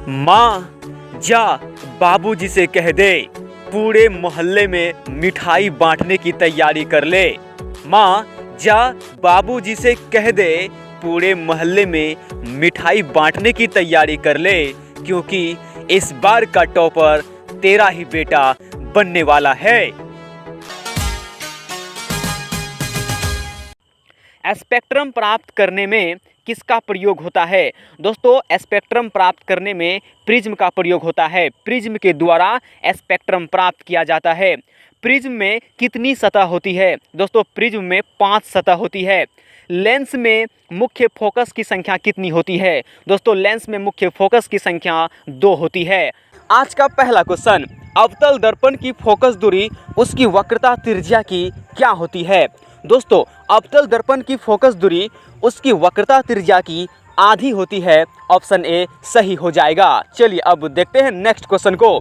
माँ जा बाबूजी से कह दे पूरे मोहल्ले में मिठाई बांटने की तैयारी कर ले। माँ जा बाबूजी से कह दे पूरे मोहल्ले में मिठाई बांटने की तैयारी कर ले, क्योंकि इस बार का टॉपर तेरा ही बेटा बनने वाला है। स्पेक्ट्रम प्राप्त करने में किसका प्रयोग होता है? दोस्तों, स्पेक्ट्रम प्राप्त करने में प्रिज्म का प्रयोग होता है। प्रिज्म के द्वारा स्पेक्ट्रम प्राप्त किया जाता है। प्रिज्म में कितनी सतह होती है? दोस्तों, प्रिज्म में 5 सतह होती है। लेंस में मुख्य फोकस की संख्या कितनी होती है? दोस्तों, लेंस में मुख्य फोकस की संख्या 2 होती है। आज का पहला क्वेश्चन, अवतल दर्पण की फोकस दूरी उसकी वक्रता त्रिज्या की क्या होती है? दोस्तों, अवतल दर्पण की फोकस दूरी उसकी वक्रता त्रिज्या की आधी होती है। ऑप्शन ए सही हो जाएगा। चलिए अब देखते हैं नेक्स्ट क्वेश्चन को।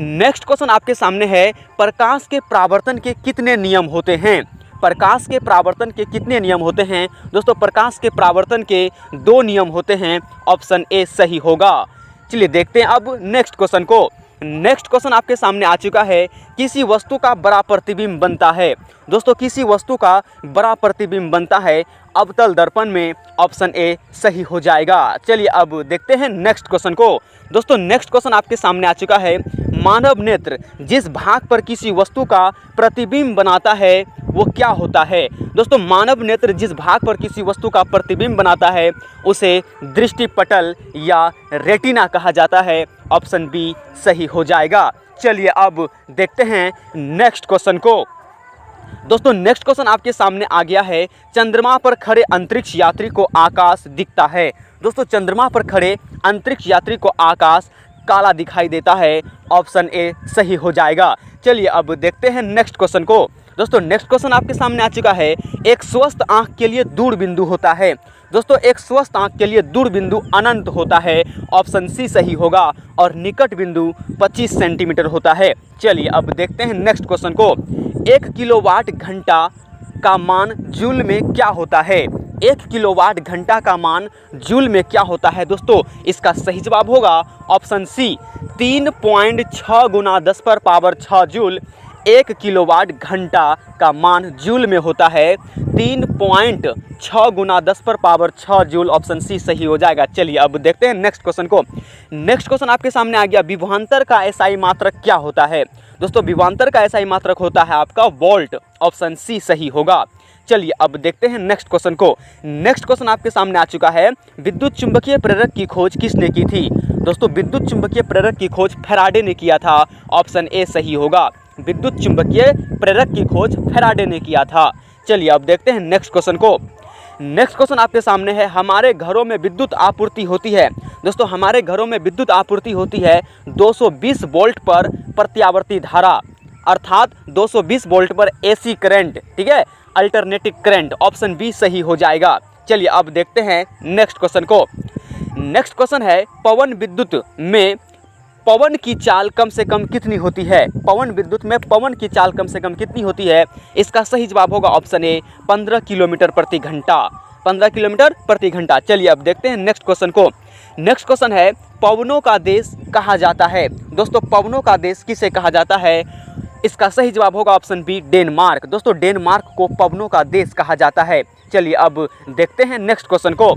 नेक्स्ट क्वेश्चन आपके सामने है, प्रकाश के परावर्तन के कितने नियम होते हैं? प्रकाश के परावर्तन के कितने नियम होते हैं? दोस्तों, प्रकाश के परावर्तन के 2 नियम होते हैं। ऑप्शन ए सही होगा। चलिए देखते हैं अब नेक्स्ट क्वेश्चन को। नेक्स्ट क्वेश्चन आपके सामने आ चुका है, किसी वस्तु का बड़ा प्रतिबिंब बनता है। दोस्तों, किसी वस्तु का बड़ा प्रतिबिंब बनता है अवतल दर्पण में। ऑप्शन ए सही हो जाएगा। चलिए अब देखते हैं नेक्स्ट क्वेश्चन को। दोस्तों, नेक्स्ट क्वेश्चन आपके सामने आ चुका है, मानव नेत्र जिस भाग पर किसी वस्तु का प्रतिबिंब बनाता है वो क्या होता है? दोस्तों, मानव नेत्र जिस भाग पर किसी वस्तु का प्रतिबिंब बनाता है उसे दृष्टिपटल या रेटिना कहा जाता है। ऑप्शन बी सही हो जाएगा। चलिए अब देखते हैं नेक्स्ट क्वेश्चन को। दोस्तों, नेक्स्ट क्वेश्चन आपके सामने आ गया है, चंद्रमा पर खड़े अंतरिक्ष यात्री को आकाश दिखता है। दोस्तों, चंद्रमा पर खड़े अंतरिक्ष यात्री को आकाश काला दिखाई देता है। ऑप्शन ए सही हो जाएगा। चलिए अब देखते हैं नेक्स्ट क्वेश्चन को। दोस्तों, नेक्स्ट क्वेश्चन आपके सामने आ चुका है, एक स्वस्थ आंख के लिए दूर बिंदु होता है। दोस्तों, एक स्वस्थ आंख के लिए दूर बिंदु अनंत होता है। ऑप्शन सी सही होगा। और निकट बिंदु 25 सेंटीमीटर होता है। चलिए अब देखते हैं नेक्स्ट क्वेश्चन को। 1 किलोवाट घंटा का मान जूल में क्या होता है? 1 किलोवाट घंटा का मान जूल में क्या होता है? दोस्तों, इसका सही जवाब होगा ऑप्शन सी 3.6 गुना 10 पर पावर 6 जूल। 1 किलोवाट घंटा का मान जूल में होता है 3.6 गुना 10 पर पावर 6 जूल। ऑप्शन सी सही हो जाएगा। चलिए अब देखते हैं नेक्स्ट क्वेश्चन को। नेक्स्ट क्वेश्चन आपके सामने आ गया, विभवांतर का एसआई मात्रक क्या होता है? दोस्तों, विभवांतर का एसआई मात्रक होता है आपका वोल्ट। ऑप्शन सी सही होगा। चलिए अब देखते हैं नेक्स्ट क्वेश्चन को। नेक्स्ट क्वेश्चन आपके सामने आ चुका है, विद्युत चुंबकीय प्रेरक की खोज किसने की थी? दोस्तों, विद्युत चुंबकीय प्रेरक की खोज फैराडे ने किया था। ऑप्शन ए सही होगा। विद्युत चुंबकीय प्रेरक की खोज फैराडे ने किया था। चलिए अब देखते हैं नेक्स्ट क्वेश्चन को। नेक्स्ट क्वेश्चन आपके सामने है, हमारे घरों में विद्युत आपूर्ति होती है। दोस्तों, हमारे घरों में विद्युत आपूर्ति होती है 220 वोल्ट पर प्रत्यावर्ती धारा, अर्थात 220 वोल्ट पर एसी करंट। ठीक है, अल्टरनेटिव करंट। ऑप्शन बी सही हो जाएगा। चलिए अब देखते हैं नेक्स्ट क्वेश्चन को। नेक्स्ट क्वेश्चन है, पवन विद्युत में पवन की चाल कम से कम कितनी होती है? पवन विद्युत में पवन की चाल कम से कम कितनी होती है? इसका सही जवाब होगा ऑप्शन ए 15 किलोमीटर प्रति घंटा। 15 किलोमीटर प्रति घंटा। चलिए अब देखते हैं नेक्स्ट क्वेश्चन को। नेक्स्ट क्वेश्चन है, पवनों का देश कहा जाता है। दोस्तों, पवनों का देश किसे कहा जाता है? इसका सही जवाब होगा ऑप्शन बी डेनमार्क। दोस्तों, डेनमार्क को पवनों का देश कहा जाता है। चलिए अब देखते हैं नेक्स्ट क्वेश्चन को।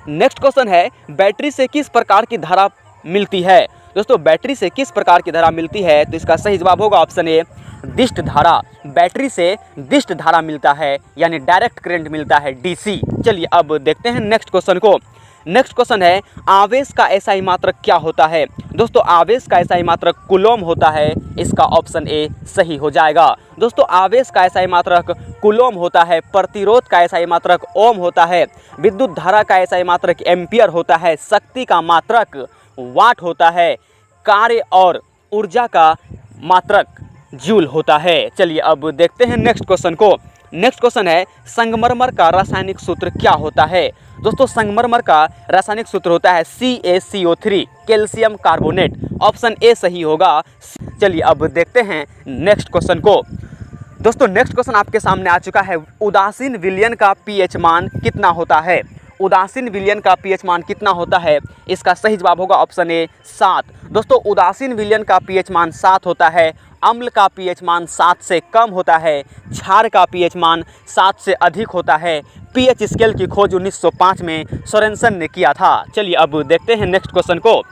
नेक्स्ट क्वेश्चन है, बैटरी से किस प्रकार की धारा मिलती है? दोस्तों, बैटरी से किस प्रकार की धारा मिलती है? तो इसका सही जवाब होगा ऑप्शन ए दिष्ट धारा। बैटरी से दिष्ट धारा मिलता है, यानी डायरेक्ट करंट मिलता है, डीसी। चलिए अब देखते हैं नेक्स्ट क्वेश्चन को। नेक्स्ट क्वेश्चन है, आवेश का एसआई मात्रक क्या होता है? दोस्तों, आवेश का एसआई मात्रक कूलम होता है। इसका ऑप्शन ए सही हो जाएगा। दोस्तों, आवेश का एसआई मात्रक कूलम होता है। प्रतिरोध का एसआई मात्रक ओम होता है। विद्युत धारा का एसआई मात्रक एम्पियर होता है। शक्ति का मात्रक वाट होता है। कार्य और ऊर्जा का मात्रक जूल होता है। चलिए अब देखते हैं नेक्स्ट क्वेश्चन को। नेक्स्ट क्वेश्चन है, संगमरमर का रासायनिक सूत्र क्या होता है? दोस्तों, संगमरमर का रासायनिक सूत्र होता है CaCO3, calcium carbonate. Option A सही होगा। चलिए अब देखते हैं नेक्स्ट क्वेश्चन को। दोस्तों, नेक्स्ट क्वेश्चन आपके सामने आ चुका है, उदासीन विलयन का पीएच मान कितना होता है? उदासीन विलयन का पीएच मान कितना होता है? इसका सही जवाब होगा ऑप्शन ए 7। दोस्तों उदासीन विलयन का पीएच मान 7 होता है, अम्ल का पीएच मान 7 से कम होता है, क्षार का पीएच मान 7 से अधिक होता है। पीएच स्केल की खोज 1905 में सोरेनसन ने किया था। चलिए अब देखते हैं नेक्स्ट क्वेश्चन को।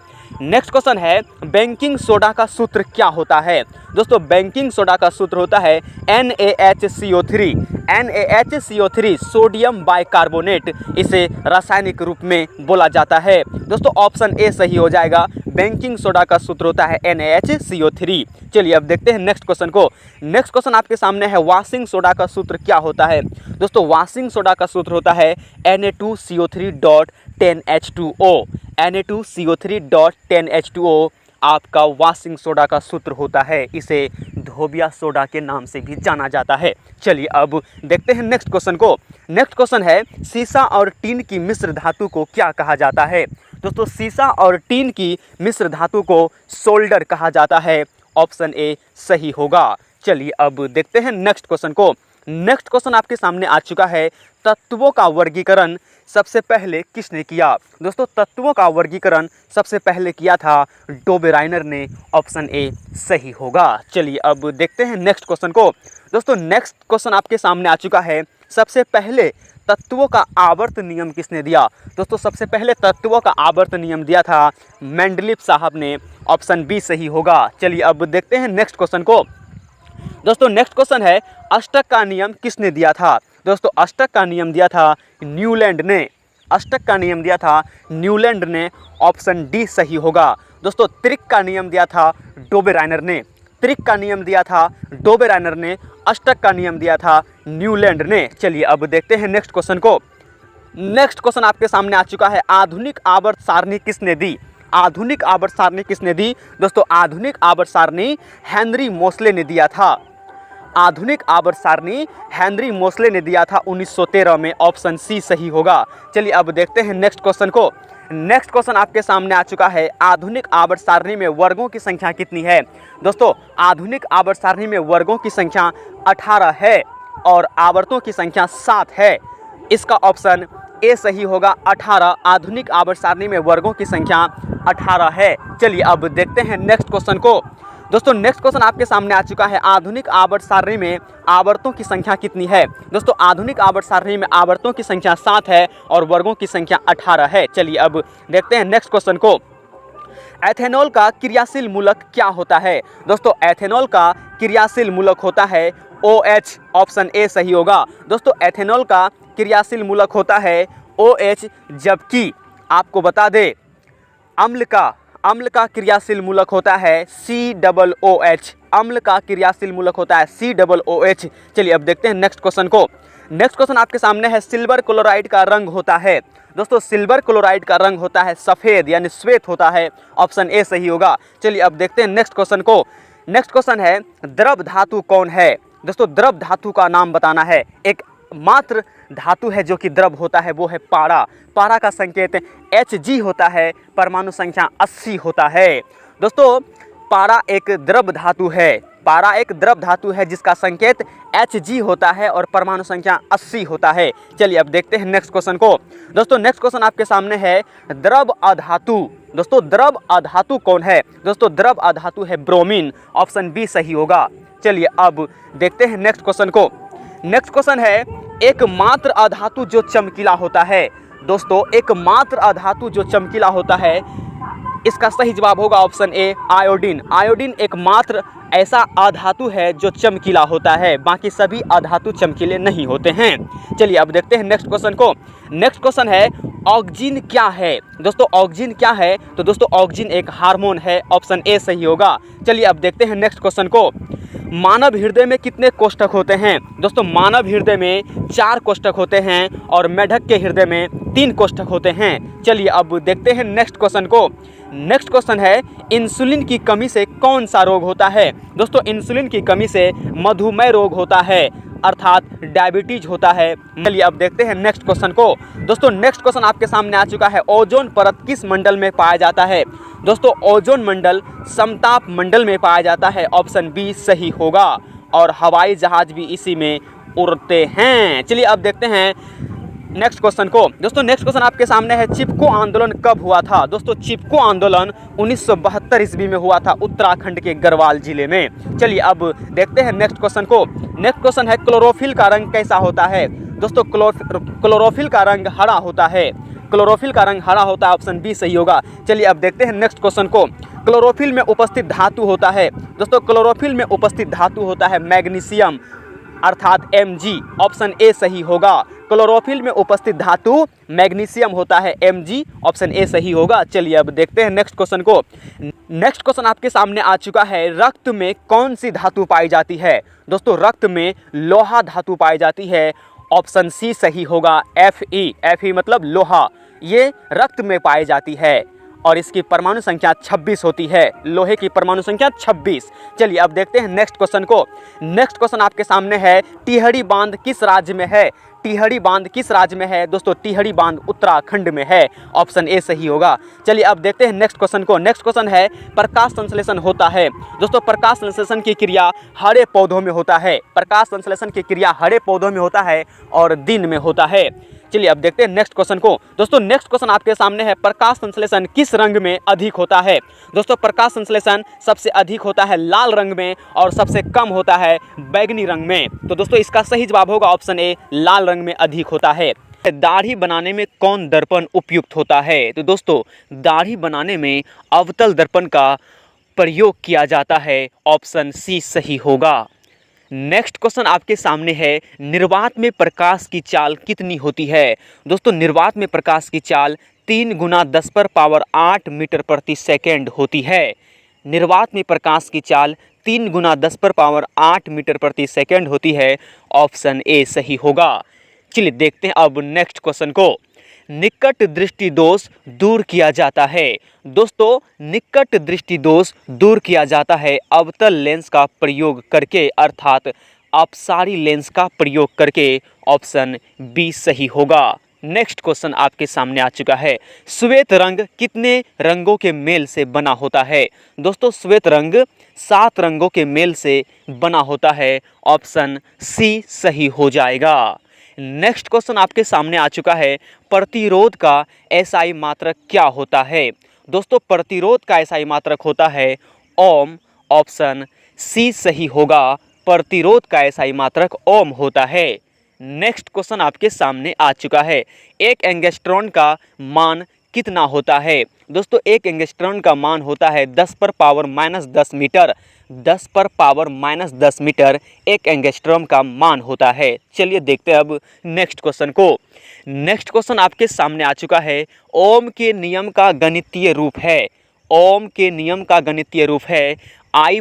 नेक्स्ट क्वेश्चन है बेकिंग सोडा का सूत्र क्या होता है? दोस्तों बेकिंग सोडा का सूत्र होता है NaHCO3। NaHCO3 सोडियम बाइकार्बोनेट, इसे रासायनिक रूप में बोला जाता है। दोस्तों ऑप्शन ए सही हो जाएगा, बेकिंग सोडा का सूत्र होता है NaHCO3। चलिए अब देखते हैं नेक्स्ट क्वेश्चन को। नेक्स्ट क्वेश्चन आपके सामने है वॉशिंग सोडा का सूत्र क्या होता है? दोस्तों वॉशिंग सोडा का सूत्र होता है Na2CO3.10H2O। Na2CO3.10H2O आपका वॉशिंग सोडा का सूत्र होता है। इसे धोबिया सोडा के नाम से भी जाना जाता है। चलिए अब देखते हैं नेक्स्ट क्वेश्चन को। नेक्स्ट क्वेश्चन है सीसा और टीन की मिश्र धातु को क्या कहा जाता है? दोस्तों सीसा और टीन की मिश्र धातु को सोल्डर कहा जाता है। ऑप्शन ए सही होगा। चलिए अब देखते हैं नेक्स्ट क्वेश्चन को। नेक्स्ट क्वेश्चन आपके सामने आ चुका है तत्वों का वर्गीकरण सबसे पहले किसने किया? दोस्तों तत्वों का वर्गीकरण सबसे पहले किया था डोबेराइनर ने। ऑप्शन ए सही होगा। चलिए अब देखते हैं नेक्स्ट क्वेश्चन को। दोस्तों नेक्स्ट क्वेश्चन आपके सामने आ चुका है सबसे पहले तत्वों का आवर्त नियम किसने दिया? दोस्तों सबसे पहले तत्वों का आवर्त नियम दिया था मेंडलीफ साहब ने। ऑप्शन बी सही होगा। चलिए अब देखते हैं नेक्स्ट क्वेश्चन को। दोस्तों नेक्स्ट क्वेश्चन है अष्टक का नियम किसने दिया था? दोस्तों अष्टक का नियम दिया था न्यूलैंड ने। अष्टक का नियम दिया था न्यूलैंड ने। ऑप्शन डी सही होगा। दोस्तों त्रिक का नियम दिया था डोबेराइनर ने। त्रिक का नियम दिया था डोबेराइनर ने। अष्टक का नियम दिया था न्यूलैंड ने। चलिए अब देखते हैं नेक्स्ट क्वेश्चन को। नेक्स्ट क्वेश्चन आपके सामने आ चुका है आधुनिक आवर्त सारणी किसने दी? आधुनिक आवर्त सारणी किसने दी? दोस्तों आधुनिक आवर्त सारणी हेनरी मोसले ने दिया था। आधुनिक आवर्त सारणी हेनरी मोसले ने दिया था 1913 में। ऑप्शन सी सही होगा। चलिए अब देखते हैं नेक्स्ट क्वेश्चन को। नेक्स्ट क्वेश्चन आपके सामने आ चुका है आधुनिक आवर्त सारणी में वर्गों की संख्या कितनी है? दोस्तों आधुनिक आवर्त सारणी में वर्गों की संख्या 18 है और आवर्तों की संख्या 7 है। इसका ऑप्शन ए सही होगा 18। आधुनिक आवर्त सारणी में वर्गों की संख्या 18 है। चलिए अब देखते हैं नेक्स्ट क्वेश्चन को। दोस्तों नेक्स्ट क्वेश्चन आपके सामने आ चुका है आधुनिक आवर्त सारणी में आवर्तों की संख्या कितनी है? दोस्तों आधुनिक आवर्त सारणी में आवर्तों की संख्या 7 है और वर्गों की संख्या 18 है। चलिए अब देखते हैं नेक्स्ट क्वेश्चन को। एथेनॉल का क्रियाशील मूलक क्या होता है? दोस्तों एथेनॉल का क्रियाशील मूलक होता है OH। ऑप्शन ए सही होगा। दोस्तों एथेनॉल का क्रियाशील मूलक होता है OH, जबकि आपको बता दें अम्ल का क्रियाशील मूलक होता है COOH। अम्ल का क्रियाशील मूलक होता है COOH। चलिए अब देखते हैं नेक्स्ट क्वेश्चन को। नेक्स्ट क्वेश्चन आपके सामने है सिल्वर क्लोराइड का रंग होता है। दोस्तों सिल्वर क्लोराइड का रंग होता है सफ़ेद यानी श्वेत होता है। ऑप्शन ए सही होगा। चलिए अब देखते हैं नेक्स्ट क्वेश्चन को। नेक्स्ट क्वेश्चन है द्रव धातु कौन है? दोस्तों द्रव धातु का नाम बताना है। एक मात्र धातु है जो कि द्रव होता है, वो है पारा। पारा का संकेत Hg होता है, परमाणु संख्या 80 होता है। दोस्तों पारा एक द्रव धातु है। पारा एक द्रव धातु है जिसका संकेत Hg होता है और परमाणु संख्या 80 होता है। चलिए अब देखते हैं नेक्स्ट क्वेश्चन को। दोस्तों नेक्स्ट क्वेश्चन आपके सामने है द्रव अधातु। दोस्तों द्रव अधातु कौन है? दोस्तों द्रव अधातु है ब्रोमीन। ऑप्शन बी सही होगा। चलिए अब देखते हैं नेक्स्ट क्वेश्चन को। नेक्स्ट क्वेश्चन है एकमात्र अधातु जो चमकीला होता है। दोस्तों एकमात्र अधातु जो चमकीला होता है, इसका सही जवाब होगा ऑप्शन ए आयोडीन। आयोडीन एकमात्र ऐसा अधातु है जो चमकीला होता है, बाकी सभी अधातु चमकीले नहीं होते हैं। चलिए अब देखते हैं नेक्स्ट क्वेश्चन को। नेक्स्ट क्वेश्चन है ऑक्सीजन क्या है? दोस्तों ऑक्सीजन क्या है? तो दोस्तों ऑक्सीजन एक हार्मोन है। ऑप्शन ए सही होगा। चलिए अब देखते हैं नेक्स्ट क्वेश्चन को। मानव हृदय में कितने कोष्ठक होते हैं? दोस्तों मानव हृदय में 4 कोष्ठक होते हैं और मेढक के हृदय में 3 कोष्ठक होते हैं। चलिए अब देखते हैं नेक्स्ट क्वेश्चन को। नेक्स्ट क्वेश्चन है इंसुलिन की कमी से कौन सा रोग होता है? दोस्तों इंसुलिन की कमी से मधुमेह रोग होता है, अर्थात डायबिटीज होता है। चलिए अब देखते हैं नेक्स्ट क्वेश्चन को। दोस्तों नेक्स्ट क्वेश्चन आपके सामने आ चुका है ओजोन परत किस मंडल में पाया जाता है? दोस्तों ओजोन मंडल समताप मंडल में पाया जाता है। ऑप्शन बी सही होगा। और हवाई जहाज भी इसी में उड़ते हैं। चलिए अब देखते हैं नेक्स्ट क्वेश्चन को। दोस्तों नेक्स्ट क्वेश्चन आपके सामने है, चिपको आंदोलन कब हुआ था? दोस्तों चिपको आंदोलन 1972 ईस्वी में हुआ था उत्तराखंड के गढ़वाल जिले में। चलिए अब देखते हैं नेक्स्ट क्वेश्चन को। नेक्स्ट क्वेश्चन है, क्लोरोफिल का रंग कैसा होता है? दोस्तों क्लोरोफिल का रंग हरा होता है। क्लोरोफिल का रंग हरा होता है, ऑप्शन बी सही होगा। चलिए अब देखते हैं नेक्स्ट क्वेश्चन को। क्लोरोफिल में उपस्थित धातु होता है? दोस्तों क्लोरोफिल में उपस्थित धातु होता है मैग्नीशियम अर्थात Mg, ऑप्शन ए सही होगा। क्लोरोफिल में उपस्थित धातु मैग्नीशियम होता है Mg, ऑप्शन ए सही होगा। चलिए अब देखते हैं नेक्स्ट क्वेश्चन को। नेक्स्ट क्वेश्चन आपके सामने आ चुका है, रक्त में कौन सी धातु पाई जाती है? दोस्तों रक्त में लोहा धातु पाई जाती है, ऑप्शन सी सही होगा। Fe मतलब लोहा, ये रक्त में पाई जाती है और इसकी परमाणु संख्या 26 होती है। लोहे की परमाणु संख्या 26। चलिए अब देखते हैं नेक्स्ट क्वेश्चन को। नेक्स्ट क्वेश्चन आपके सामने है, टिहरी बांध किस राज्य में है? टिहरी बांध किस राज्य में है? दोस्तों टिहरी बांध उत्तराखंड में है, ऑप्शन ए सही होगा। चलिए अब देखते हैं नेक्स्ट क्वेश्चन को। नेक्स्ट क्वेश्चन है, प्रकाश संश्लेषण होता है? दोस्तों प्रकाश संश्लेषण की क्रिया हरे पौधों में होता है। प्रकाश संश्लेषण की क्रिया हरे पौधों में होता है और दिन में होता है। चलिए अब देखते हैं नेक्स्ट क्वेश्चन को। दोस्तों नेक्स्ट क्वेश्चन आपके सामने है, प्रकाश संश्लेषण किस रंग में अधिक होता है? दोस्तों प्रकाश संश्लेषण सबसे अधिक होता है लाल रंग में और सबसे कम होता है बैगनी रंग में। तो दोस्तों इसका सही जवाब होगा ऑप्शन ए, लाल रंग में अधिक होता है। दाढ़ी बनाने में कौन दर्पण उपयुक्त होता है? तो दोस्तों दाढ़ी बनाने में अवतल दर्पण का प्रयोग किया जाता है, ऑप्शन सी सही होगा। नेक्स्ट क्वेश्चन आपके सामने है, निर्वात में प्रकाश की चाल कितनी होती है? दोस्तों निर्वात में प्रकाश की चाल 3 × 10⁸ मीटर प्रति सेकेंड होती है। निर्वात में प्रकाश की चाल 3 × 10⁸ मीटर प्रति सेकेंड होती है, ऑप्शन ए सही होगा। चलिए देखते हैं अब नेक्स्ट क्वेश्चन को। निकट दृष्टि दोष दूर किया जाता है? दोस्तों निकट दृष्टि दोष दूर किया जाता है अवतल लेंस का प्रयोग करके अर्थात अपसारी लेंस का प्रयोग करके, ऑप्शन बी सही होगा। नेक्स्ट क्वेश्चन आपके सामने आ चुका है, श्वेत रंग कितने रंगों के मेल से बना होता है? दोस्तों श्वेत रंग 7 रंगों के मेल से बना होता है, ऑप्शन सी सही हो जाएगा। नेक्स्ट क्वेश्चन आपके सामने आ चुका है, प्रतिरोध का एसआई मात्रक क्या होता है? दोस्तों प्रतिरोध का एसआई मात्रक होता है ओम, ऑप्शन सी सही होगा। प्रतिरोध का एसआई मात्रक ओम होता है। नेक्स्ट क्वेश्चन आपके सामने आ चुका है, एक एंगस्ट्रॉन का मान कितना होता है? दोस्तों एक एंगस्ट्रॉन का मान होता है 10⁻⁻10 मीटर। 10⁻⁻10 मीटर एक एंगस्ट्रॉम का मान होता है। चलिए देखते हैं अब नेक्स्ट क्वेश्चन को। नेक्स्ट क्वेश्चन आपके सामने आ चुका है, ओम के नियम का गणितीय रूप है? ओम के नियम का गणितीय रूप है I =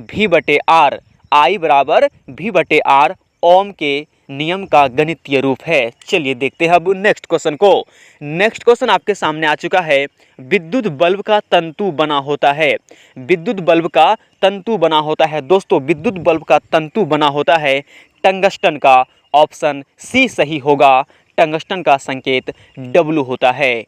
V/R। I = V/R ओम के नियम का गणितीय रूप है। चलिए देखते हैं अब नेक्स्ट क्वेश्चन को। नेक्स्ट क्वेश्चन आपके सामने आ चुका है, विद्युत बल्ब का तंतु बना होता है? विद्युत बल्ब का तंतु बना होता है, दोस्तों विद्युत बल्ब का तंतु बना होता है टंगस्टन का, ऑप्शन सी सही होगा। टंगस्टन का संकेत W होता है।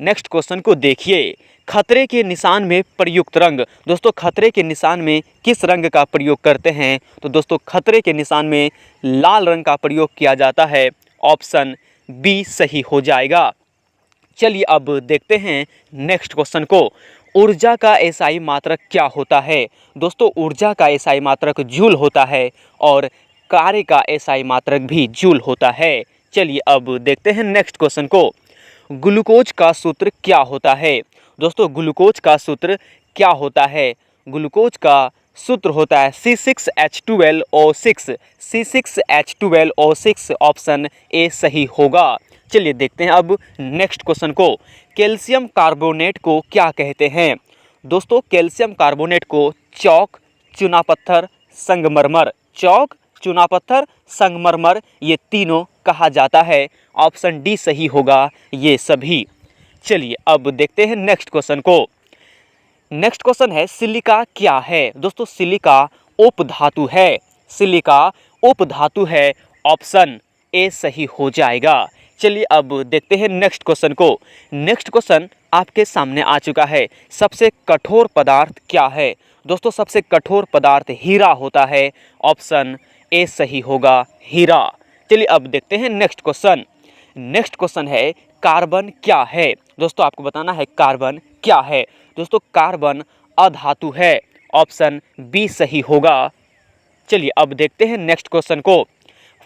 नेक्स्ट क्वेश्चन को देखिए, खतरे के निशान में प्रयुक्त रंग? दोस्तों खतरे के निशान में किस रंग का प्रयोग करते हैं? तो दोस्तों खतरे के निशान में लाल रंग का प्रयोग किया जाता है, ऑप्शन बी सही हो जाएगा। चलिए अब देखते हैं नेक्स्ट क्वेश्चन को। ऊर्जा का एसआई मात्रक क्या होता है? दोस्तों ऊर्जा का एसआई मात्रक जूल होता है और कार्य का एसआई मात्रक भी जूल होता है। चलिए अब देखते हैं नेक्स्ट क्वेश्चन को। ग्लूकोज का सूत्र क्या होता है? दोस्तों ग्लूकोज का सूत्र क्या होता है? ग्लूकोज का सूत्र होता है C6H12O6। C6H12O6 ऑप्शन ए सही होगा। चलिए देखते हैं अब नेक्स्ट क्वेश्चन को। कैल्शियम कार्बोनेट को क्या कहते हैं? दोस्तों कैल्शियम कार्बोनेट को चौक, चूना पत्थर, संगमरमर, चौक, चूना पत्थर, संगमरमर ये तीनों कहा जाता है, ऑप्शन डी सही होगा ये सभी। चलिए अब देखते हैं नेक्स्ट क्वेश्चन को। नेक्स्ट क्वेश्चन है, सिलिका क्या है? दोस्तों सिलिका उपधातु है। सिलिका उपधातु है, ऑप्शन ए सही हो जाएगा। चलिए अब देखते हैं नेक्स्ट क्वेश्चन को। नेक्स्ट क्वेश्चन आपके सामने आ चुका है, सबसे कठोर पदार्थ क्या है? दोस्तों सबसे कठोर पदार्थ हीरा होता है, ऑप्शन ए सही होगा हीरा। चलिए अब देखते हैं नेक्स्ट क्वेश्चन। नेक्स्ट क्वेश्चन है कार्बन क्या है। दोस्तों आपको बताना है कार्बन क्या है। दोस्तों कार्बन अधातु है, ऑप्शन बी सही होगा। चलिए अब देखते हैं नेक्स्ट क्वेश्चन को।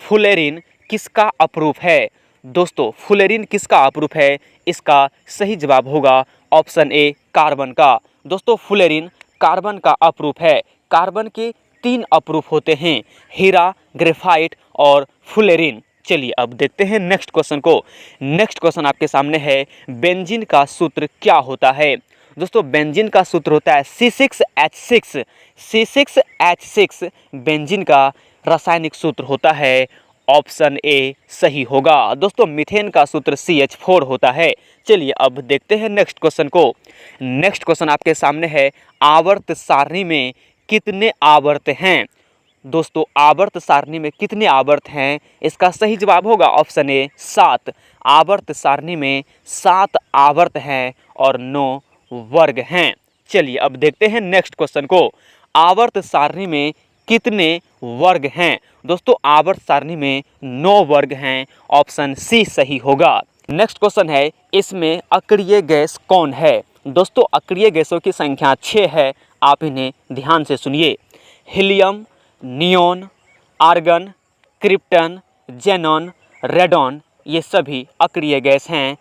फुलेरिन किसका अप्रूफ है। दोस्तों फुलेरिन किसका अप्रूफ है, इसका सही जवाब होगा ऑप्शन ए कार्बन का। दोस्तों फुलेरिन कार्बन का अप्रूफ है। कार्बन के 3 अप्रूफ होते हैं, हीरा, ग्रेफाइट और फुलेरिन। चलिए अब देखते हैं नेक्स्ट क्वेश्चन को। नेक्स्ट क्वेश्चन आपके सामने है, बेंजीन का सूत्र क्या होता है। दोस्तों बेंजीन का सूत्र होता है C6H6। C6H6 बेंजीन का रासायनिक सूत्र होता है, ऑप्शन ए सही होगा। दोस्तों मीथेन का सूत्र CH4 होता है। चलिए अब देखते हैं नेक्स्ट क्वेश्चन को। नेक्स्ट क्वेश्चन आपके सामने है, आवर्त सारणी में कितने आवर्त हैं। दोस्तों आवर्त सारणी में कितने आवर्त हैं, इसका सही जवाब होगा ऑप्शन ए 7। आवर्त सारणी में 7 आवर्त हैं और 9 वर्ग हैं। चलिए अब देखते हैं नेक्स्ट क्वेश्चन को। आवर्त सारणी में कितने वर्ग हैं। दोस्तों आवर्त सारणी में 9 वर्ग हैं, ऑप्शन सी सही होगा। नेक्स्ट क्वेश्चन है, इसमें अक्रिय गैस कौन है। दोस्तों अक्रिय गैसों की संख्या 6 है, आप इन्हें ध्यान से सुनिए। Helium, neon, argon, krypton, xenon, radon, ये सभी अक्रिय गैस हैं।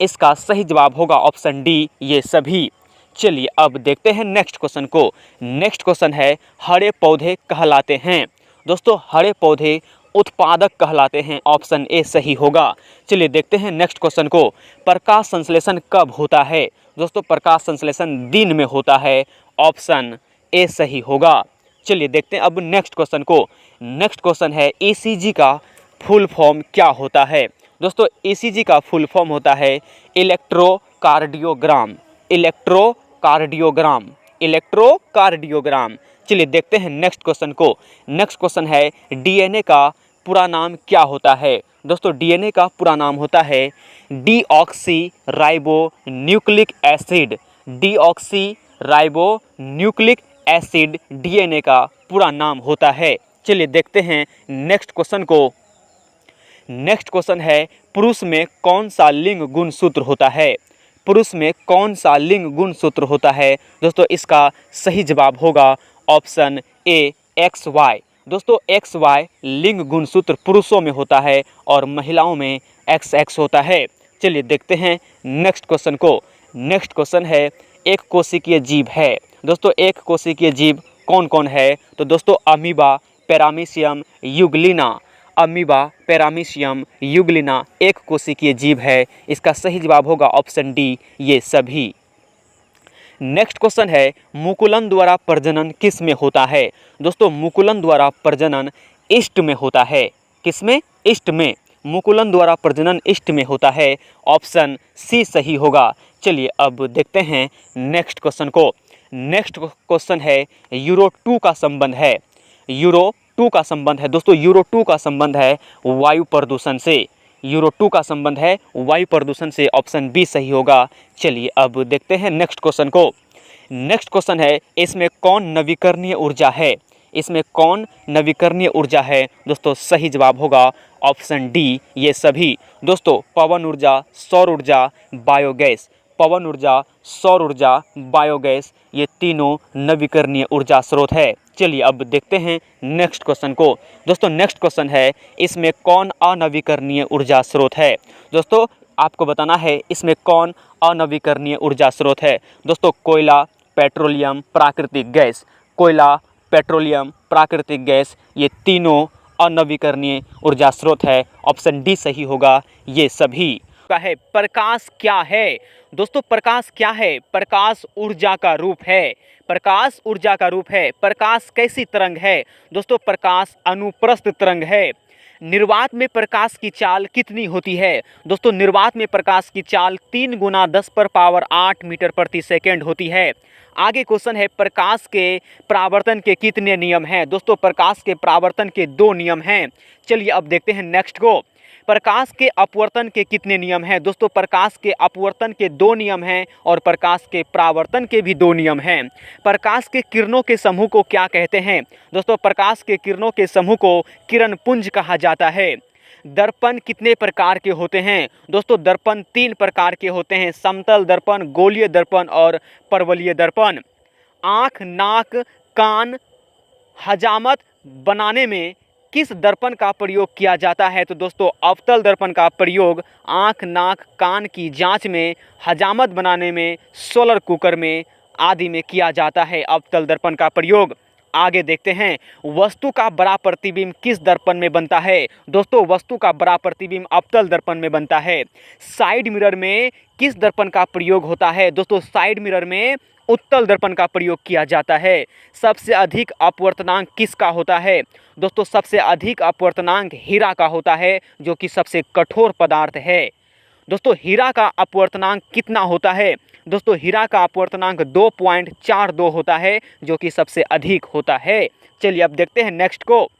इसका सही जवाब होगा ऑप्शन डी ये सभी। चलिए अब देखते हैं नेक्स्ट क्वेश्चन को। नेक्स्ट क्वेश्चन है, हरे पौधे कहलाते हैं। दोस्तों हरे पौधे उत्पादक कहलाते हैं, ऑप्शन ए सही होगा। चलिए देखते हैं नेक्स्ट क्वेश्चन को। प्रकाश संश्लेषण कब होता है। दोस्तों प्रकाश संश्लेषण दिन में होता है, ऑप्शन ए सही होगा। चलिए देखते हैं अब नेक्स्ट क्वेश्चन को। नेक्स्ट क्वेश्चन है, ईसीजी का फुल फॉर्म क्या होता है। दोस्तों ईसीजी का फुल फॉर्म होता है इलेक्ट्रोकार्डियोग्राम। Electrocardiogram, electrocardiogram. चलिए देखते हैं नेक्स्ट क्वेश्चन को। नेक्स्ट क्वेश्चन है, डीएनए का पूरा नाम क्या होता है। दोस्तों डीएनए का पूरा नाम होता है deoxy ribo nucleic acid. Deoxy ribo nucleic acid DNA का पूरा नाम होता है। चलिए देखते हैं नेक्स्ट क्वेश्चन को। नेक्स्ट क्वेश्चन है, पुरुष में कौन सा लिंग गुण सूत्र होता है। पुरुष में कौन सा लिंग गुण सूत्र होता है। दोस्तों इसका सही जवाब होगा ऑप्शन ए XY। दोस्तों XY लिंग गुण सूत्र पुरुषों में होता है और महिलाओं में XX होता है। चलिए देखते हैं नेक्स्ट क्वेश्चन को। नेक्स्ट क्वेश्चन है, एक कोशिकीय जीव है। दोस्तों एक कोशिकीय जीव कौन कौन है। तो दोस्तों amoeba, paramecium, Euglena. Amoeba, paramecium, Euglena एक कोशिकीय जीव है। इसका सही जवाब होगा ऑप्शन डी ये सभी। नेक्स्ट क्वेश्चन है, मुकुलन द्वारा प्रजनन किस में होता है। दोस्तों मुकुलन द्वारा प्रजनन ईस्ट में होता है। किस में? ईस्ट में। मुकुलन द्वारा प्रजनन ईस्ट में होता है, ऑप्शन सी सही होगा। चलिए अब देखते हैं नेक्स्ट क्वेश्चन को। नेक्स्ट क्वेश्चन है, यूरो 2 का संबंध है। यूरो 2 का संबंध है। दोस्तों यूरो 2 का संबंध है वायु प्रदूषण से। यूरो 2 का संबंध है वायु प्रदूषण से, ऑप्शन बी सही होगा। चलिए अब देखते हैं नेक्स्ट क्वेश्चन को। नेक्स्ट क्वेश्चन है, इसमें कौन नवीकरणीय ऊर्जा है। इसमें कौन नवीकरणीय ऊर्जा है। दोस्तों सही जवाब होगा ऑप्शन डी ये सभी। दोस्तों पवन ऊर्जा, सौर ऊर्जा, बायोगैस। पवन ऊर्जा, सौर ऊर्जा, बायोगैस ये तीनों नवीकरणीय ऊर्जा स्रोत है। चलिए अब देखते हैं नेक्स्ट क्वेश्चन को। दोस्तों नेक्स्ट क्वेश्चन है, इसमें कौन अनवीकरणीय ऊर्जा स्रोत है। दोस्तों आपको बताना है इसमें कौन अनवीकरणीय ऊर्जा स्रोत है। दोस्तों कोयला, पेट्रोलियम, प्राकृतिक गैस। कोयला, पेट्रोलियम, प्राकृतिक गैस ये तीनों अनवीकरणीय ऊर्जा स्रोत है, ऑप्शन डी सही होगा ये सभी। का है प्रकाश क्या है। दोस्तों प्रकाश क्या है। प्रकाश ऊर्जा का रूप है। प्रकाश ऊर्जा का रूप है। प्रकाश कैसी तरंग है। दोस्तों प्रकाश अनुप्रस्थ तरंग है। निर्वात में प्रकाश की चाल कितनी होती है। दोस्तों निर्वात में प्रकाश की चाल 3 × 10⁸ मीटर प्रति सेकेंड होती है। आगे क्वेश्चन है, प्रकाश के परावर्तन के कितने नियम हैं। दोस्तों प्रकाश के परावर्तन के 2 नियम हैं। चलिए अब देखते हैं नेक्स्ट को। प्रकाश के अपवर्तन के कितने नियम हैं। दोस्तों प्रकाश के अपवर्तन के 2 नियम हैं और प्रकाश के परावर्तन के भी 2 नियम हैं। प्रकाश के किरणों के समूह को क्या कहते हैं। दोस्तों प्रकाश के किरणों के समूह को किरण पुंज कहा जाता है। दर्पण कितने प्रकार के होते हैं? दोस्तों दर्पण 3 प्रकार के होते हैं, समतल दर्पण, गोलीय दर्पण और परवलयीय दर्पण। आँख, नाक, कान, हजामत बनाने में किस दर्पण का प्रयोग किया जाता है? तो दोस्तों अवतल दर्पण का प्रयोग आँख, नाक, कान की जांच में, हजामत बनाने में, सोलर कुकर में आदि में किया जाता है अवतल दर्पण का प्रयोग। आगे देखते हैं, वस्तु का बड़ा प्रतिबिंब किस दर्पण में बनता है? दोस्तों वस्तु का बड़ा प्रतिबिंब अवतल दर्पण में बनता है। साइड मिरर में किस दर्पण का प्रयोग होता है? दोस्तों साइड मिरर में उत्तल दर्पण का प्रयोग किया जाता है। सबसे अधिक अपवर्तनांक किसका होता है? दोस्तों सबसे अधिक अपवर्तनांक हीरा का होता है, जो कि सबसे कठोर पदार्थ है। दोस्तों हीरा का अपवर्तनांक कितना होता है? दोस्तों हीरा का अपवर्तनांक 2.42 होता है, जो कि सबसे अधिक होता है। चलिए अब देखते हैं नेक्स्ट को।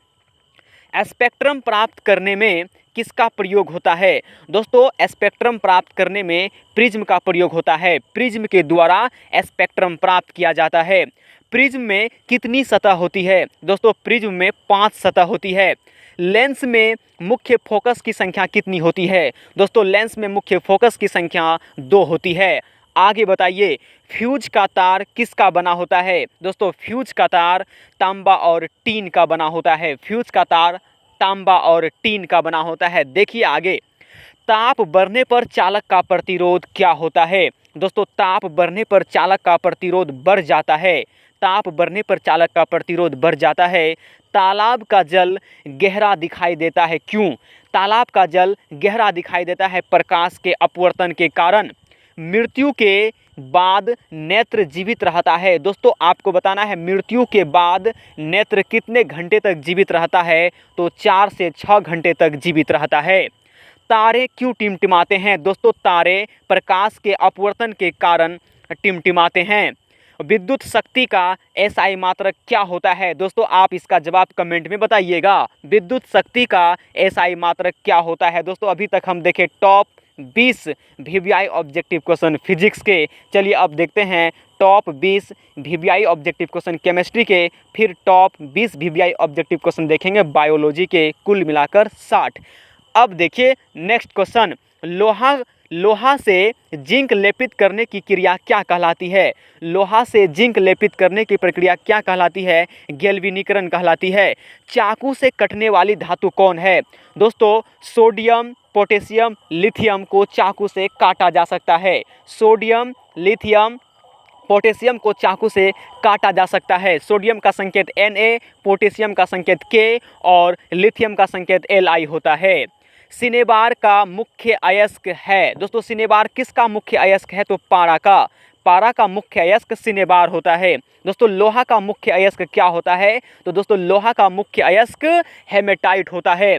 स्पेक्ट्रम प्राप्त करने में किसका प्रयोग होता है? दोस्तों स्पेक्ट्रम प्राप्त करने में प्रिज्म का प्रयोग होता है। प्रिज्म के द्वारा स्पेक्ट्रम प्राप्त किया जाता है। प्रिज्म में कितनी सतह होती है? दोस्तों प्रिज्म में 5 सतह होती है। लेंस में मुख्य फोकस की संख्या कितनी होती है? दोस्तों लेंस में मुख्य फोकस की संख्या 2 होती है। आगे बताइए, फ्यूज का तार किसका बना होता है? दोस्तों फ्यूज का तार तांबा और टीन का बना होता है। फ्यूज का तार तांबा और टीन का बना होता है। देखिए आगे, ताप बढ़ने पर चालक का प्रतिरोध क्या होता है? दोस्तों ताप बढ़ने पर चालक का प्रतिरोध बढ़ जाता है। ताप बढ़ने पर चालक का प्रतिरोध बढ़ जाता है। तालाब का जल गहरा दिखाई देता है, क्यों? तालाब का जल गहरा दिखाई देता है प्रकाश के अपवर्तन के कारण। मृत्यु के बाद नेत्र जीवित रहता है। दोस्तों आपको बताना है मृत्यु के बाद नेत्र कितने घंटे तक जीवित रहता है? तो 4 से 6 घंटे तक जीवित रहता है। तारे क्यों टिमटिमाते हैं? दोस्तों तारे प्रकाश के अपवर्तन के कारण टिमटिमाते हैं। विद्युत शक्ति का एसआई मात्रक क्या होता है? दोस्तों आप इसका जवाब कमेंट में बताइएगा। विद्युत शक्ति का एसआई मात्रक क्या होता है? दोस्तों अभी तक हम देखें top 20 VVI objective question physics के। चलिए अब देखते हैं top 20 VVI objective question chemistry के, फिर टॉप 20 वीवीआई ऑब्जेक्टिव क्वेश्चन देखेंगे बायोलॉजी के, कुल मिलाकर 60। अब देखिए नेक्स्ट क्वेश्चन, लोहा से जिंक लेपित करने की क्रिया क्या कहलाती है? लोहा से जिंक लेपित करने की प्रक्रिया क्या कहलाती है? गैल्वेनीकरण कहलाती है। चाकू से कटने वाली धातु कौन है? दोस्तों सोडियम, पोटेशियम, लिथियम को चाकू से काटा जा सकता है। सोडियम, लिथियम, पोटेशियम को चाकू से काटा जा सकता है। सोडियम का संकेत Na, पोटेशियम का संकेत K और लिथियम का संकेत Li होता है। सिनेबार का मुख्य अयस्क है। दोस्तों सिनेबार किसका मुख्य अयस्क है? तो पारा का। पारा का मुख्य अयस्क सिनेबार होता है। दोस्तों लोहा का मुख्य अयस्क क्या होता है? तो दोस्तों लोहा का मुख्य अयस्क हेमेटाइट होता है।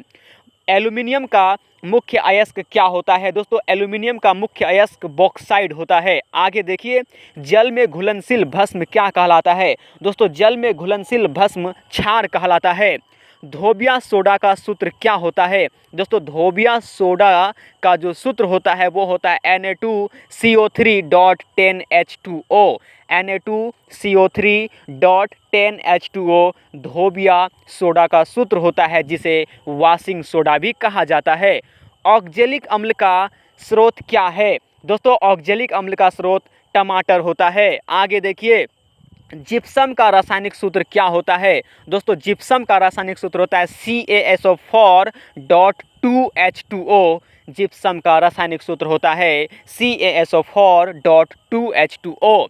एल्यूमिनियम का मुख्य अयस्क क्या होता है? दोस्तों एल्यूमिनियम का मुख्य अयस्क बॉक्साइड होता है। आगे देखिए, जल में घुलनशील भस्म क्या कहलाता है? दोस्तों जल में घुलनशील भस्म क्षार कहलाता है। धोबिया सोडा का सूत्र क्या होता है? दोस्तों धोबिया सोडा का जो सूत्र होता है वो होता है Na2CO3.10H2O। Na2CO3.10H2O धोबिया सोडा का सूत्र होता है, जिसे वाशिंग सोडा भी कहा जाता है। ऑक्जेलिक अम्ल का स्रोत क्या है? दोस्तों ऑक्जेलिक अम्ल का स्रोत टमाटर होता है। आगे देखिए, जिप्सम का रासायनिक सूत्र क्या होता है? दोस्तों जिप्सम का रासायनिक सूत्र होता है CaSO4.2H2O। जिप्सम का रासायनिक सूत्र होता है CaSO4.2H2O।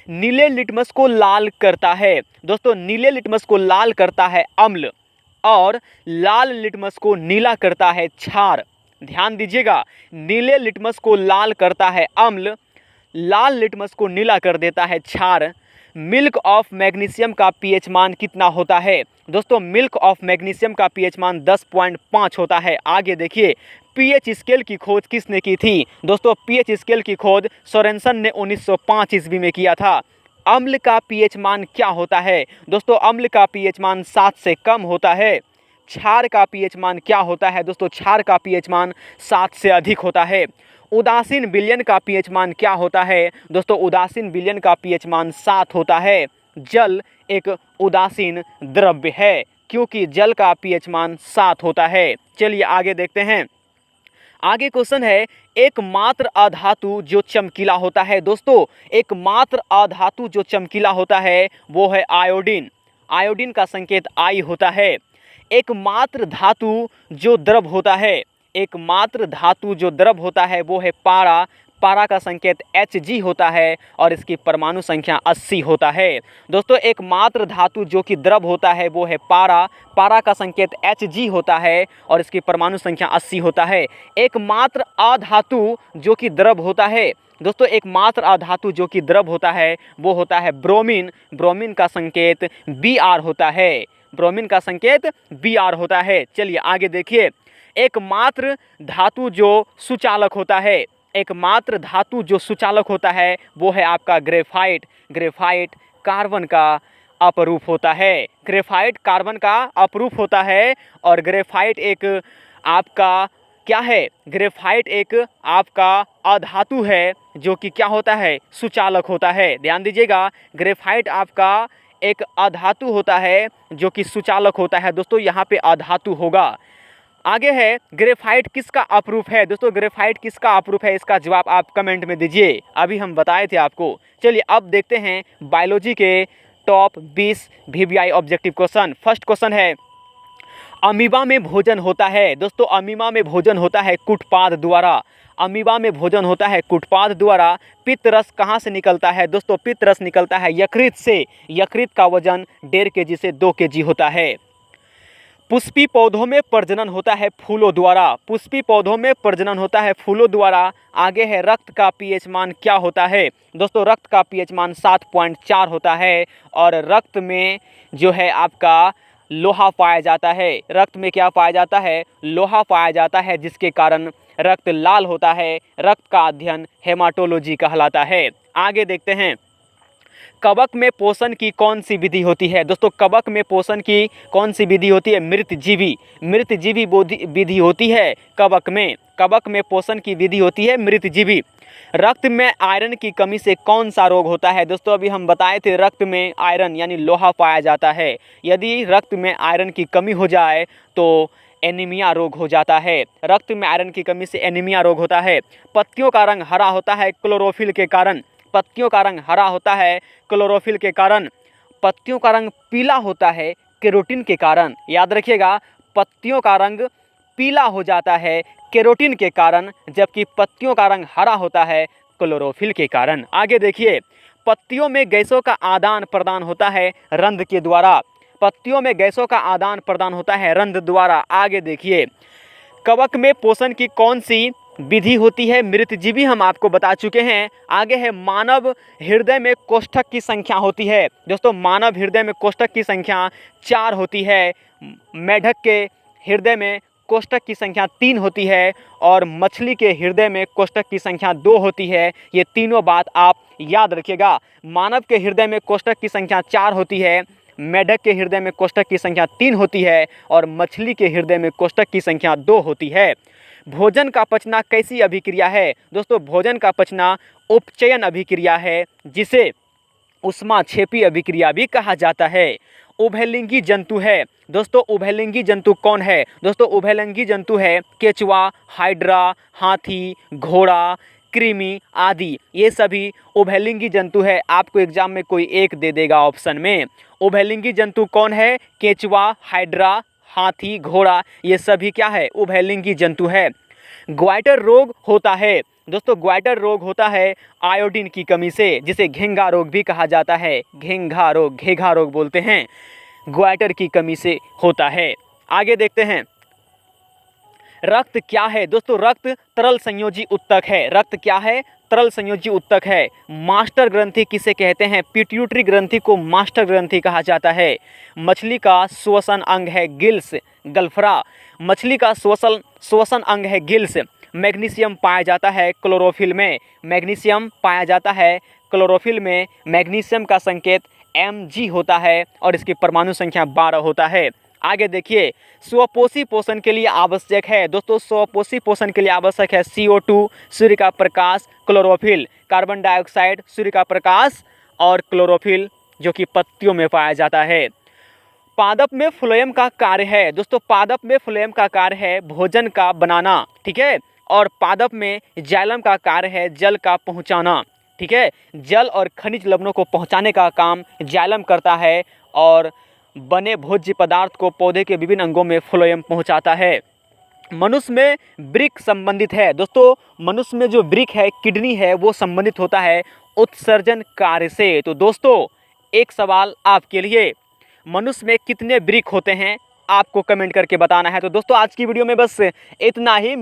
नीले लिटमस को लाल करता है। दोस्तों नीले लिटमस को लाल करता है अम्ल और लाल लिटमस को नीला करता है क्षार। ध्यान दीजिएगा, नीले लिटमस को लाल करता है अम्ल, लाल लिटमस को नीला कर देता है क्षार। मिल्क ऑफ मैग्नीशियम का पीएच मान कितना होता है? दोस्तों मिल्क ऑफ मैग्नीशियम का पीएच मान 10.5 होता है। आगे देखिए, पीएच स्केल की खोज किसने की थी? दोस्तों पीएच स्केल की खोज सोरेनसन ने 1905 ईस्वी में किया था। अम्ल का पीएच मान क्या होता है? दोस्तों अम्ल का पीएच मान 7 से कम होता है। क्षार का पीएच मान क्या होता है? दोस्तों क्षार का पीएच मान 7 से अधिक होता है। उदासीन विलयन का पीएच मान क्या होता है? दोस्तों उदासीन विलयन का पीएच मान 7 होता है। जल एक उदासीन द्रव्य है। क्योंकि जल का पीएच मान 7 होता है। चलिए आगे देखते हैं। आगे क्वेश्चन है, एकमात्र अधातु जो चमकीला होता है। दोस्तों एकमात्र अधातु जो चमकीला होता है वो है आयोडीन। आयोडीन का संकेत आई होता है। एकमात्र धातु जो द्रव होता है, एकमात्र धातु जो द्रव होता है वो है पारा। पारा का संकेत Hg होता है और इसकी परमाणु संख्या 80 होता है। दोस्तों एकमात्र धातु जो कि द्रव होता है वो है पारा। पारा का संकेत Hg होता है और इसकी परमाणु संख्या 80 होता है। एकमात्र अधातु जो कि द्रव होता है, दोस्तों एकमात्र अधातु जो कि द्रव होता है वो होता है ब्रोमीन। ब्रोमीन का संकेत Br होता है। ब्रोमीन का संकेत Br होता है। चलिए आगे देखिए। एकमात्र धातु जो सुचालक होता है, एकमात्र धातु जो सुचालक होता है वो है आपका ग्रेफाइट। ग्रेफाइट कार्बन का अपरूप होता है। ग्रेफाइट कार्बन का अपरूप होता है और ग्रेफाइट एक आपका क्या है, ग्रेफाइट एक आपका अधातु है जो कि क्या होता है, सुचालक होता है। ध्यान दीजिएगा, ग्रेफाइट आपका एक अधातु होता है जो कि सुचालक होता है। दोस्तों यहाँ पे अधातु होगा। आगे है, ग्रेफाइट किसका अपरूप है। दोस्तों ग्रेफाइट किसका अपरूप है, इसका जवाब आप कमेंट में दीजिए। अभी हम बताए थे आपको। चलिए अब देखते हैं बायोलॉजी के top 20 VBI objective question. First question है, अमीबा में भोजन होता है। दोस्तों अमीबा में भोजन होता है कुटपाद द्वारा। अमीबा में भोजन होता है कुटपाद द्वारा। पित्त रस कहाँ से निकलता है। दोस्तों पित्त रस निकलता है यकृत से। यकृत का वजन 1.5 kg से 2 kg होता है। पुष्पी पौधों में प्रजनन होता है फूलों द्वारा। पुष्पी पौधों में प्रजनन होता है फूलों द्वारा। आगे है, रक्त का पीएच मान क्या होता है। दोस्तों रक्त का पीएच मान 7.4 होता है और रक्त में जो है आपका लोहा पाया जाता है। रक्त में क्या पाया जाता है, लोहा पाया जाता है, जिसके कारण रक्त लाल होता है। रक्त का अध्ययन हेमाटोलॉजी कहलाता है। आगे देखते हैं, कवक में पोषण की कौन सी विधि होती है। दोस्तों कवक में पोषण की कौन सी विधि होती है, मृतजीवी। मृतजीवी विधि होती है कवक में। कवक में पोषण की विधि होती है मृतजीवी। रक्त में आयरन की कमी से कौन सा रोग होता है। दोस्तों अभी हम बताए थे रक्त में आयरन यानी लोहा पाया जाता है। यदि रक्त में आयरन की कमी हो जाए तो एनीमिया रोग हो जाता है। रक्त में आयरन की कमी से एनीमिया रोग होता है। पत्तियों का रंग हरा होता है क्लोरोफिल के कारण। पत्तियों का रंग हरा होता है क्लोरोफिल के कारण। पत्तियों का रंग पीला होता है केरोटिन के कारण। याद रखिएगा, पत्तियों का रंग पीला हो जाता है केरोटिन के कारण, जबकि पत्तियों का रंग हरा होता है क्लोरोफिल के कारण। आगे देखिए, पत्तियों में गैसों का आदान प्रदान होता है रंध्र के द्वारा। पत्तियों में गैसों का आदान प्रदान होता है रंध्र द्वारा। आगे देखिए, कवक में पोषण की कौन सी विधि होती है, मृतजीवी हम आपको बता चुके हैं। आगे है, मानव हृदय में कोष्ठक की संख्या होती है। दोस्तों मानव हृदय में कोष्ठक की संख्या 4 होती है। मेढक के हृदय में कोष्ठक की संख्या 3 होती है और मछली के हृदय में कोष्ठक की संख्या 2 होती है। ये तीनों बात आप याद रखिएगा। मानव के हृदय में कोष्ठक की संख्या 4 होती है, मेढक के हृदय में कोष्ठक की संख्या 3 होती है और मछली के हृदय में कोष्ठक की संख्या 2 होती है। भोजन का पचना कैसी अभिक्रिया है। दोस्तों भोजन का पचना उपचयन अभिक्रिया है, जिसे उष्माक्षेपी अभिक्रिया भी कहा जाता है। उभयलिंगी जंतु है। दोस्तों उभयलिंगी जंतु कौन है। दोस्तों उभयलिंगी जंतु है केचुआ, हाइड्रा, हाथी, घोड़ा, कृमि आदि। ये सभी उभयलिंगी जंतु है। आपको एग्जाम में कोई एक दे देगा ऑप्शन में। उभयलिंगी जंतु कौन है, केचुआ, हाइड्रा, हाथी, घोड़ा, ये सभी क्या है, उभयलिंगी जंतु है। ग्वाइटर रोग होता है। दोस्तों ग्वाइटर रोग होता है आयोडीन की कमी से, जिसे घेंघा रोग भी कहा जाता है। घेंघा रोग, घेघा रोग बोलते हैं, ग्वाइटर की कमी से होता है। आगे देखते हैं, रक्त क्या है। दोस्तों रक्त तरल संयोजी उत्तक है। रक्त क्या है, तरल संयोजी उत्तक है। मास्टर ग्रंथि किसे कहते हैं, पिट्यूटरी ग्रंथि को मास्टर ग्रंथि कहा जाता है। मछली का श्वसन अंग है गिल्स, गल्फरा। मछली का श्वसन अंग है गिल्स। मैग्नीशियम पाया जाता है क्लोरोफिल में। मैग्नीशियम पाया जाता है क्लोरोफिल में। मैग्नीशियम का संकेत Mg होता है और इसकी परमाणु संख्या 12 होता है। आगे देखिए, स्वपोषी पोषण के लिए आवश्यक है। दोस्तों स्वपोषी पोषण के लिए आवश्यक है CO2 सूर्य का प्रकाश, क्लोरोफिल कार्बन डाइऑक्साइड, सूर्य का प्रकाश और क्लोरोफिल जो कि पत्तियों में पाया जाता है। पादप में फ्लोएम का कार्य है दोस्तों, पादप में फ्लोएम का कार्य है भोजन का बनाना, ठीक है। और पादप में जाइलम का कार्य है जल का पहुंचाना, ठीक है। जल और खनिज लवणों को पहुंचाने का काम जाइलम करता है और बने भोज्य पदार्थ को पौधे के विभिन्न अंगों में फ्लोएम पहुंचाता है। मनुष्य में वृक्क संबंधित है दोस्तों, मनुष्य में जो वृक्क है, किडनी है, वो संबंधित होता है उत्सर्जन कार्य से। तो दोस्तों एक सवाल आपके लिए, मनुष्य में कितने वृक्क होते हैं आपको कमेंट करके बताना है। तो दोस्तों आज की वीडियो में बस इतना ही।